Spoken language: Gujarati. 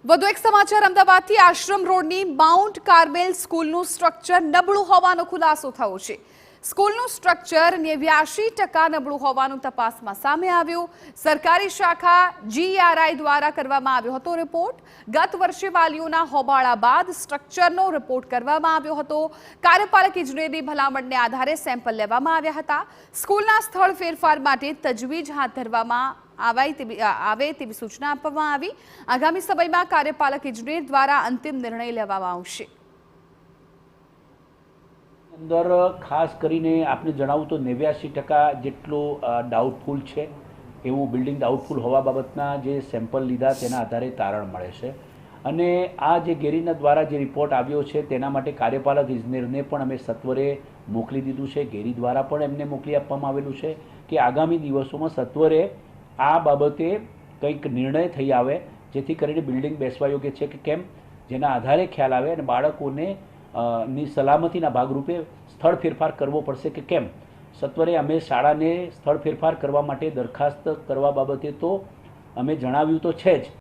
વધુ એક સમાચાર અમદાવાદથી આશ્રમ રોડની માઉન્ટ કાર્મેલ સ્કૂલનું સ્ટ્રક્ચર નબળું હોવાનો ખુલાસો થયો છે। સ્કૂલનું સ્ટ્રક્ચર 89% નબળું હોવાનું તપાસમાં સામે આવ્યું। સરકારી શાખા જીઆરઆઈ દ્વારા કરવામાં આવ્યો હતો રિપોર્ટ। ગત વર્ષે વાલીઓના હોબાળા બાદ સ્ટ્રક્ચરનો રિપોર્ટ કરવામાં આવ્યો હતો। કાર્યપાલક ઇજનેરની ભલામણને આધારે સેમ્પલ લેવામાં આવ્યા હતા। સ્કૂલના સ્થળ ફેરફાર માટે તજવીજ હાથ ધરવામાં આવે તેવી સૂચના આપવામાં આવી। આગામી સમયમાં કાર્યપાલક ઇજનેર દ્વારા અંતિમ નિર્ણય લેવામાં આવશે। અંદર ખાસ કરીને આપને જણાવું તો 89% જેટલો ડાઉટફુલ છે એવું બિલ્ડિંગ ડાઉટફુલ હોવા બાબતના જે સેમ્પલ લીધા તેના આધારે તારણ મળે છે। અને આ જે ગેરીના દ્વારા જે રિપોર્ટ આવ્યો છે તેના માટે કાર્યપાલક ઇજનેરને પણ અમે સત્વરે મોકલી દીધું છે। ગેરી દ્વારા પણ એમને મોકલી આપવામાં આવેલું છે કે આગામી દિવસોમાં સત્વરે આ બાબતે કંઈક નિર્ણય થઈ આવે જેથી કરીને બિલ્ડિંગ બેસવા યોગ્ય છે કે કેમ જેના આધારે ખ્યાલ આવે અને બાળકોને ની સલામતીના ભાગરૂપે સ્થળ ફેરફાર કરવો પડશે કે કેમ। સત્વરે અમે શાળાને સ્થળ ફેરફાર કરવા માટે દરખાસ્ત કરવા બાબતે તો અમે જણાવ્યું તો છે જ।